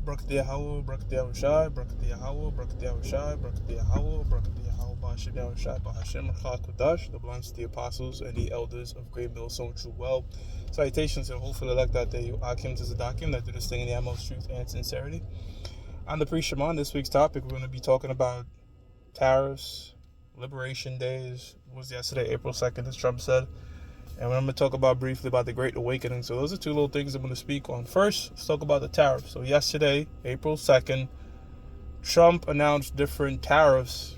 Barakati Yahweh, Barakati Yahushai, Barakati Yahweh, Barakati Yahushai, Barakati Yahweh, Barakati Yahweh, Ba'ashem Yahushai, Ba'ashem Rachal Kodash, the blessed the apostles and the elders of Great Mill, so true well. Salutations and hopefully like that day, Akim to Zadakim, that do this thing in the utmost truth and sincerity. On the pre-Shema, this week's topic, we're going to be talking about tariffs, liberation days, was yesterday, April 2nd, as Trump said. And I'm going to talk about briefly about the Great Awakening. So those are two little things I'm going to speak on. First, let's talk about the tariffs. So yesterday, April 2nd, Trump announced different tariffs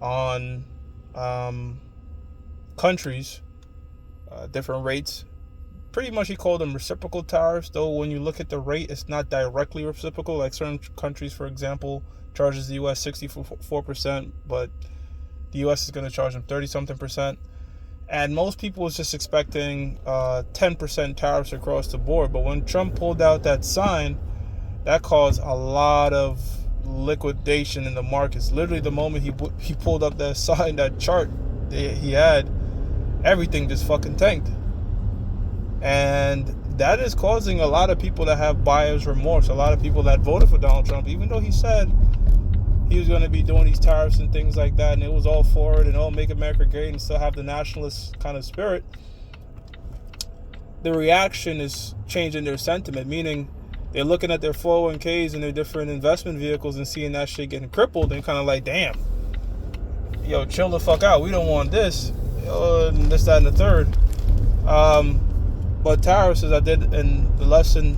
on countries, different rates. Pretty much he called them reciprocal tariffs, though when you look at the rate, it's not directly reciprocal. Like certain countries, for example, charges the U.S. 64%, but the U.S. is going to charge them 30-something%. And most people was just expecting 10% tariffs across the board. But when Trump pulled out that sign, that caused a lot of liquidation in the markets. Literally, the moment he pulled up that sign, that chart that he had, everything just fucking tanked. And that is causing a lot of people to have buyer's remorse. A lot of people that voted for Donald Trump, even though he said he was going to be doing these tariffs and things like that, and it was all forward and all make America great and still have the nationalist kind of spirit, the reaction is changing their sentiment, meaning they're looking at their 401ks and their different investment vehicles and seeing that shit getting crippled and kind of like, damn, yo, chill the fuck out. We don't want this, and this, that, and the third. But tariffs, as I did in the lesson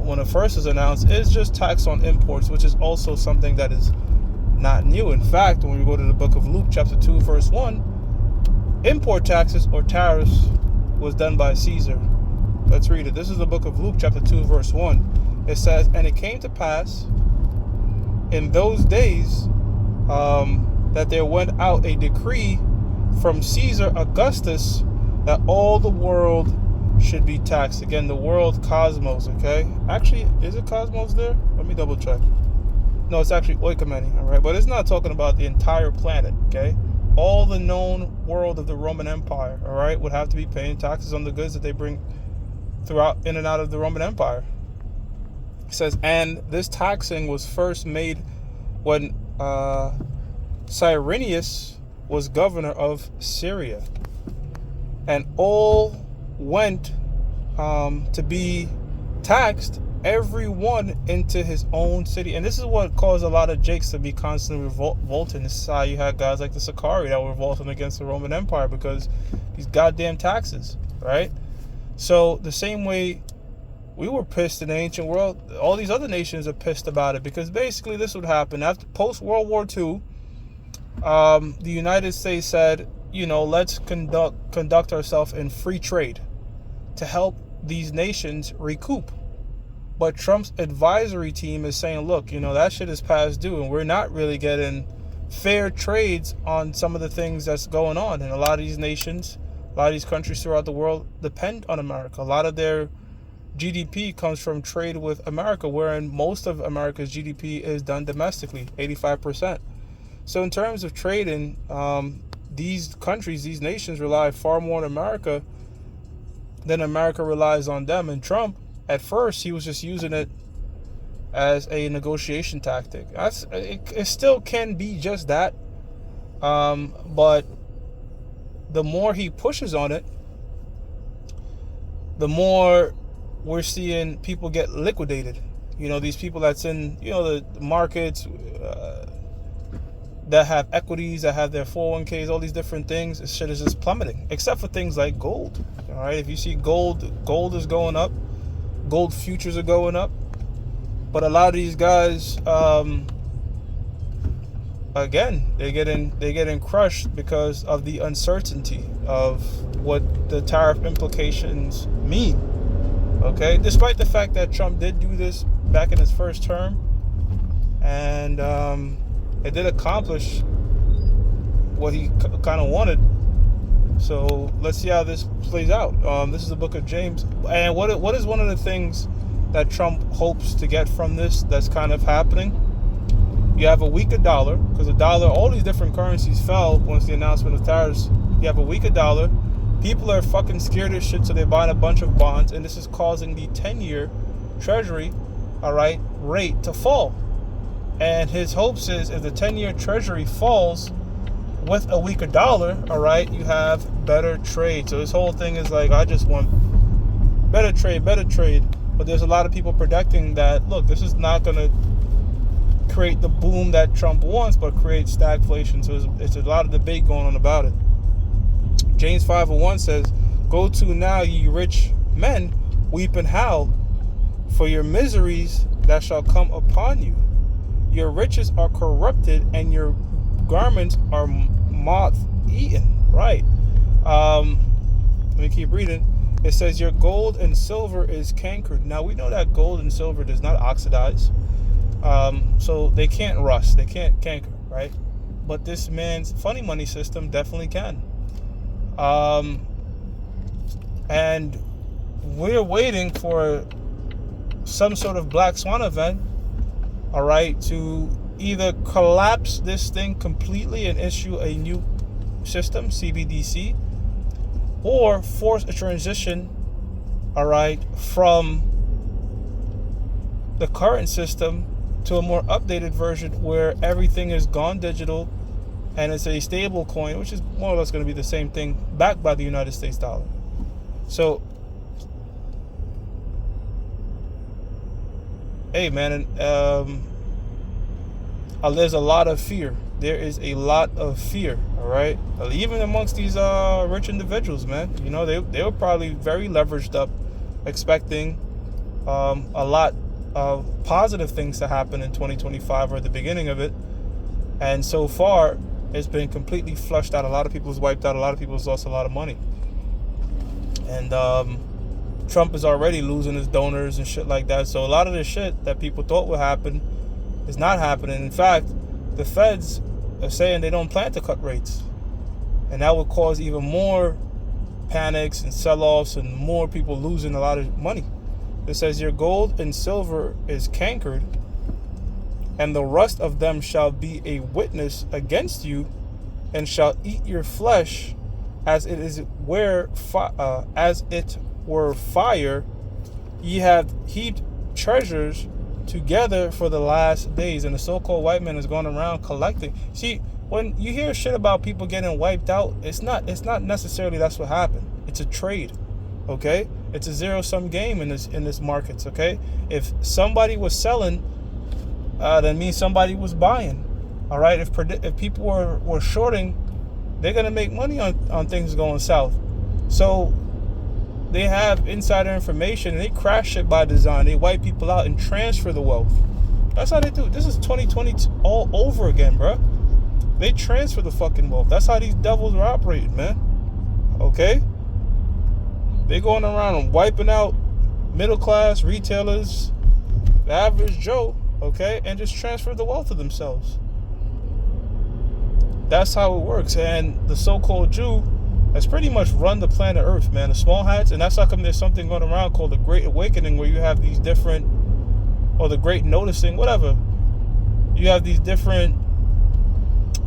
when it first was announced, is just tax on imports, which is also something that is not new. In fact, when we go to the book of Luke, chapter 2, verse 1, import taxes or tariffs was done by Caesar. Let's read it. This is the book of Luke, chapter 2, verse 1. It says, "And it came to pass in those days that there went out a decree from Caesar Augustus that all the world should be taxed." Again, the world, cosmos, okay? Actually, is it cosmos there? Let me double check. No, it's actually oikomene, all right? But it's not talking about the entire planet, okay? All the known world of the Roman Empire, all right, would have to be paying taxes on the goods that they bring throughout in and out of the Roman Empire. It says, and this taxing was first made when Cyrenius was governor of Syria. And all went to be taxed, everyone into his own city. And this is what caused a lot of Jakes to be constantly revolting. This is how you had guys like the Sicarii that were revolting against the Roman Empire because these goddamn taxes, right? So the same way we were pissed in the ancient world, all these other nations are pissed about it, because basically this would happen after post-World War II. The United States said, you know, let's conduct ourselves in free trade to help these nations recoup. But Trump's advisory team is saying, look, you know, that shit is past due, and we're not really getting fair trades on some of the things that's going on. And a lot of these nations, a lot of these countries throughout the world depend on America. A lot of their GDP comes from trade with America, wherein most of America's GDP is done domestically, 85%. So in terms of trading, these countries, these nations rely far more on America than America relies on them. And Trump, at first, he was just using it as a negotiation tactic. It still can be just that. But the more he pushes on it, the more we're seeing people get liquidated. You know, these people that's in, you know, the markets, that have equities, that have their 401ks, all these different things, this shit is just plummeting. Except for things like gold. All right, if you see gold is going up. Gold futures are going up. But a lot of these guys, again, they're getting crushed because of the uncertainty of what the tariff implications mean. Okay, despite the fact that Trump did do this back in his first term, and it did accomplish what he kind of wanted. So let's see how this plays out. This is the book of James. And what is one of the things that Trump hopes to get from this that's kind of happening? You have a weaker dollar, because the dollar, all these different currencies fell once the announcement of tariffs. You have a weaker dollar. People are fucking scared as shit, so they're buying a bunch of bonds, and this is causing the 10-year Treasury all right, rate to fall. And his hopes is if the 10-year treasury falls with a weaker dollar, all right, you have better trade. So his whole thing is like, I just want better trade. But there's a lot of people predicting that, look, this is not going to create the boom that Trump wants, but create stagflation. So it's a lot of debate going on about it. James 5:1 says, "Go to now, ye rich men, weep and howl for your miseries that shall come upon you. Your riches are corrupted, and your garments are moth-eaten." Right. Let me keep reading. It says, "Your gold and silver is cankered." Now, we know that gold and silver does not oxidize. So they can't rust. They can't canker, right? But this man's funny money system definitely can. And we're waiting for some sort of black swan event, all right, to either collapse this thing completely and issue a new system, CBDC, or force a transition, all right, from the current system to a more updated version where everything is gone digital and it's a stable coin, which is more or less going to be the same thing, backed by the United States dollar. So, hey man, there's a lot of fear. There is a lot of fear, all right? Even amongst these rich individuals, man. You know, they were probably very leveraged up, expecting a lot of positive things to happen in 2025 or at the beginning of it. And so far, it's been completely flushed out. A lot of people's wiped out. A lot of people's lost a lot of money. And Trump is already losing his donors and shit like that. So a lot of the shit that people thought would happen is not happening. In fact, the feds are saying they don't plan to cut rates. And that would cause even more panics and sell-offs and more people losing a lot of money. It says, "Your gold and silver is cankered, and the rust of them shall be a witness against you, and shall eat your flesh, as it were fire. Ye have heaped treasures together for the last days." And the so-called white man is going around collecting. See, when you hear shit about people getting wiped out, it's not necessarily that's what happened. It's a trade, okay? It's a zero-sum game in this markets, okay? If somebody was selling, that means somebody was buying, all right? If people were shorting, they're gonna make money on things going south. So they have insider information, and they crash it by design. They wipe people out and transfer the wealth. That's how they do it. This is 2020 all over again, bro. They transfer the fucking wealth. That's how these devils are operating, man. Okay? They going around and wiping out middle class retailers, the average Joe, okay, and just transfer the wealth to themselves. That's how it works. And the so-called Jew has pretty much run the planet Earth, man. The small hats, and that's how come there's something going around called the Great Awakening, where you have these different, or the Great Noticing, whatever. You have these different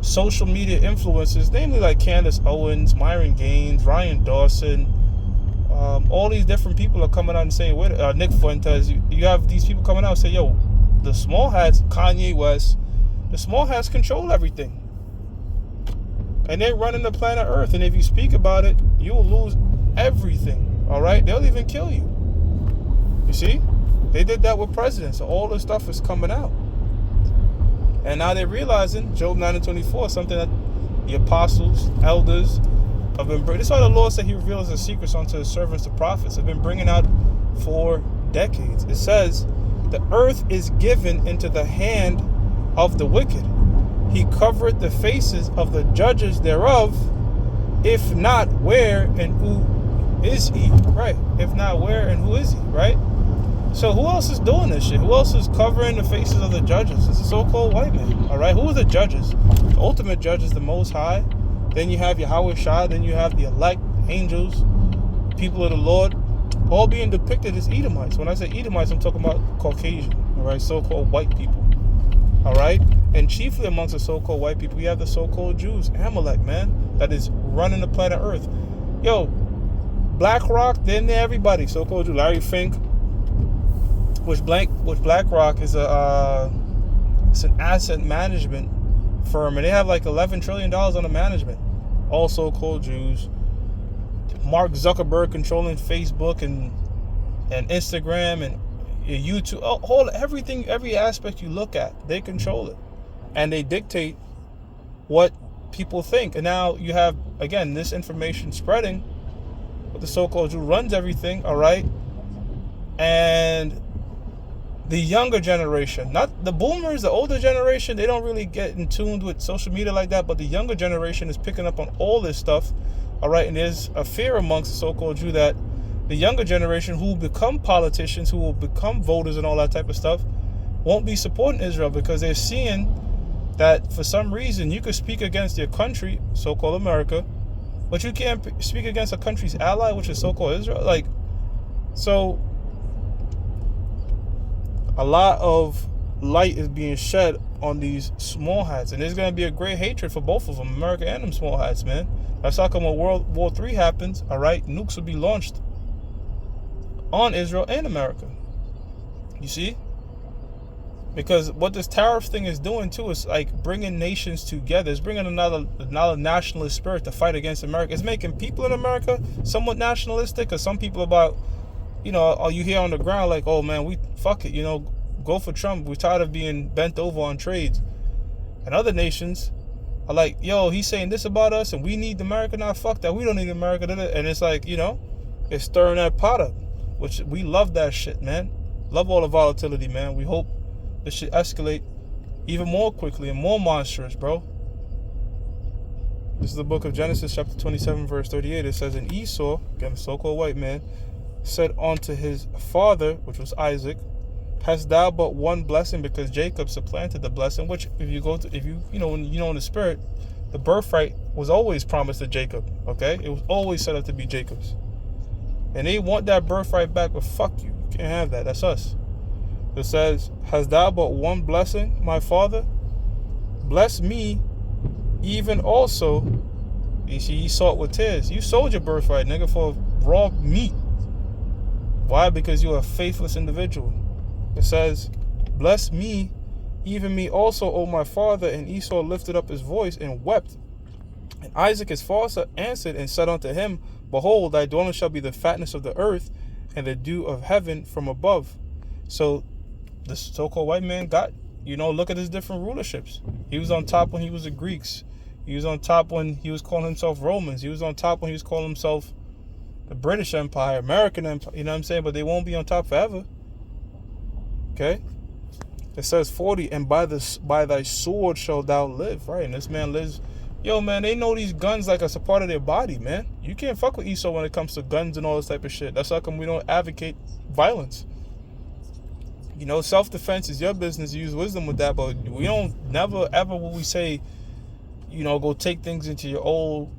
social media influencers, namely like Candace Owens, Myron Gaines, Ryan Dawson. All these different people are coming out and saying, Nick Fuentes, you have these people coming out and say, yo, the small hats, Kanye West, the small hats control everything. And they're running the planet Earth. And if you speak about it, you will lose everything. All right? They'll even kill you. You see? They did that with presidents. So all this stuff is coming out. And now they're realizing, Job 9:24, something that the apostles, elders, have been bringing. This is why the Lord said he reveals his secrets unto his servants, the prophets, have been bringing out for decades. It says, the earth is given into the hand of the wicked. He covered the faces of the judges thereof. If not, where and who is he? Right. If not, where and who is he? Right. So who else is doing this shit? Who else is covering the faces of the judges? It's a so-called white man. All right. Who are the judges? The ultimate judge is the Most High. Then you have Yahweh Shai. Then you have the elect, angels, people of the Lord, all being depicted as Edomites. When I say Edomites, I'm talking about Caucasian, all right, so-called white people, all right? And chiefly amongst the so-called white people, we have the so-called Jews, Amalek, man, that is running the planet Earth. Yo, BlackRock, then everybody, so-called Jew, Larry Fink, which BlackRock is it's an asset management firm, and they have like $11 trillion under management. All so-called Jews. Mark Zuckerberg controlling Facebook and Instagram and YouTube, everything, every aspect you look at, they control it, and they dictate what people think. And now you have, again, this information spreading, but the so-called Jew runs everything, all right? And the younger generation, not the boomers, the older generation, they don't really get in tune with social media like that, but the younger generation is picking up on all this stuff, all right? And there's a fear amongst the so-called Jew that the younger generation who will become politicians, who will become voters and all that type of stuff, won't be supporting Israel, because they're seeing that for some reason you could speak against your country, so-called America, but you can't speak against a country's ally, which is so-called Israel. Like, so a lot of light is being shed on these small hats, and there's going to be a great hatred for both of them, America and them small hats, man. That's how come when World War III happens, all right, nukes will be launched on Israel and America. You see? Because what this tariff thing is doing too is like bringing nations together. It's bringing another nationalist spirit to fight against America. It's making people in America somewhat nationalistic, because some people about, all you hear on the ground like, oh man, we fuck it, go for Trump. We're tired of being bent over on trades. And other nations are like, yo, he's saying this about us and we need America. Nah, fuck that. We don't need America. And it's like, it's stirring that pot up, which we love that shit, man. Love all the volatility, man. We hope this should escalate even more quickly and more monstrous, bro. This is the book of Genesis, chapter 27, verse 38. It says, and Esau, again, the so-called white man, said unto his father, which was Isaac, hast thou but one blessing? Because Jacob supplanted the blessing, which if you go to, in the spirit, the birthright was always promised to Jacob, okay? It was always set up to be Jacob's. And they want that birthright back, but fuck you. You can't have that. That's us. It says, hast thou but one blessing, my father? Bless me, even also. You see, he sought with tears. You sold your birthright, nigga, for raw meat. Why? Because you're a faithless individual. It says, bless me, even me also, O my father. And Esau lifted up his voice and wept. And Isaac his father answered and said unto him, behold, thy dwelling shall be the fatness of the earth, and the dew of heaven from above. So the so-called white man got, look at his different rulerships. He was on top when he was the Greeks. He was on top when he was calling himself Romans. He was on top when he was calling himself the British Empire, American Empire, you know what I'm saying? But they won't be on top forever. Okay? It says 40, and by thy sword shalt thou live, right? And this man lives. Yo, man, they know these guns like it's a part of their body, man. You can't fuck with Esau when it comes to guns and all this type of shit. That's how come we don't advocate violence. Self-defense is your business. You use wisdom with that, but we don't, never, ever will we say, go take things into your own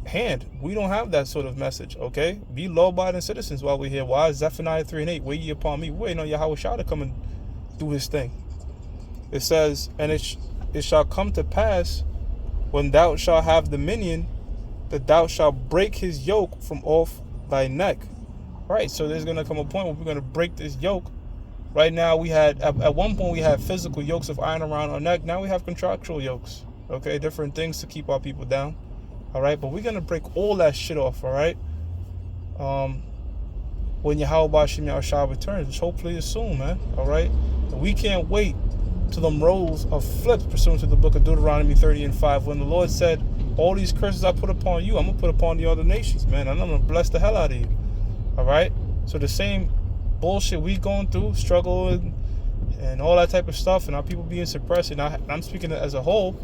hand. We don't have that sort of message, okay? Be law-abiding citizens while we're here. Why? Zephaniah 3:8, wait ye upon me. Waiting on Yahweh Shah to come and do his thing. It says, and it shall come to pass, when thou shalt have dominion, that thou shalt break his yoke from off thy neck. Right, so there's going to come a point where we're going to break this yoke. Right now, we had, at one point, we had physical yokes of iron around our neck. Now we have contractual yokes. Okay, different things to keep our people down. All right, but we're going to break all that shit off, all right? When Yahweh Bashim Yahushua returns, which hopefully is soon, man. All right? And we can't wait till them rolls are flipped pursuant to the book of Deuteronomy 30:5, when the Lord said, all these curses I put upon you, I'm going to put upon the other nations, man. And I'm going to bless the hell out of you. All right? So the same bullshit we going through, struggle and all that type of stuff, and our people being suppressed, and I'm speaking as a whole.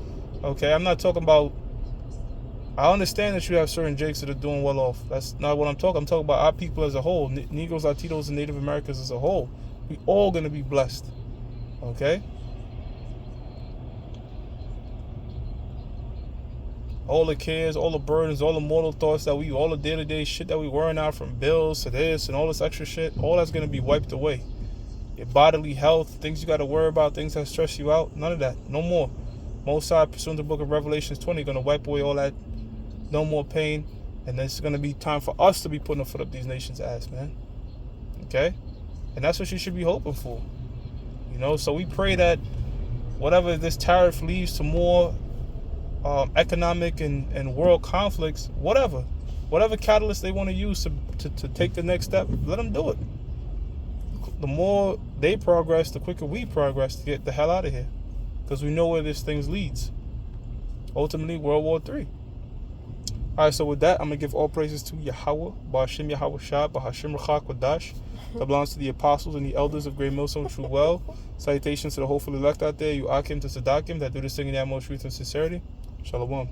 Okay, I'm not talking about, I understand that you have certain Jakes that are doing well off. That's not what I'm talking. I'm talking about our people as a whole, Negroes, Latinos, and Native Americans as a whole. We all going to be blessed. Okay? All the cares, all the burdens, all the mortal thoughts that all the day-to-day shit that we worrying out, from bills to this and all this extra shit, all that's going to be wiped away. Your bodily health, things you got to worry about, things that stress you out, none of that. No more. Most High, pursuant to the book of Revelations 20, going to wipe away all that. No more pain. And then it's going to be time for us to be putting a foot up these nations' ass, man. Okay? And that's what you should be hoping for. So we pray that whatever this tariff leads to more economic and world conflicts, whatever catalyst they want to use to take the next step, let them do it. The more they progress, the quicker we progress to get the hell out of here, because we know where this thing leads. Ultimately, World War III. All right, so with that, I'm going to give all praises to Yahweh, Ba'ashim Yahweh Shah, Ba'ashim Rachak Wadash. That belongs to the apostles and the elders of Great Millstone True Well. Salutations to the hopeful elect out there, you Akim to Sadakim, that do this thing in the utmost truth and sincerity. Shalom.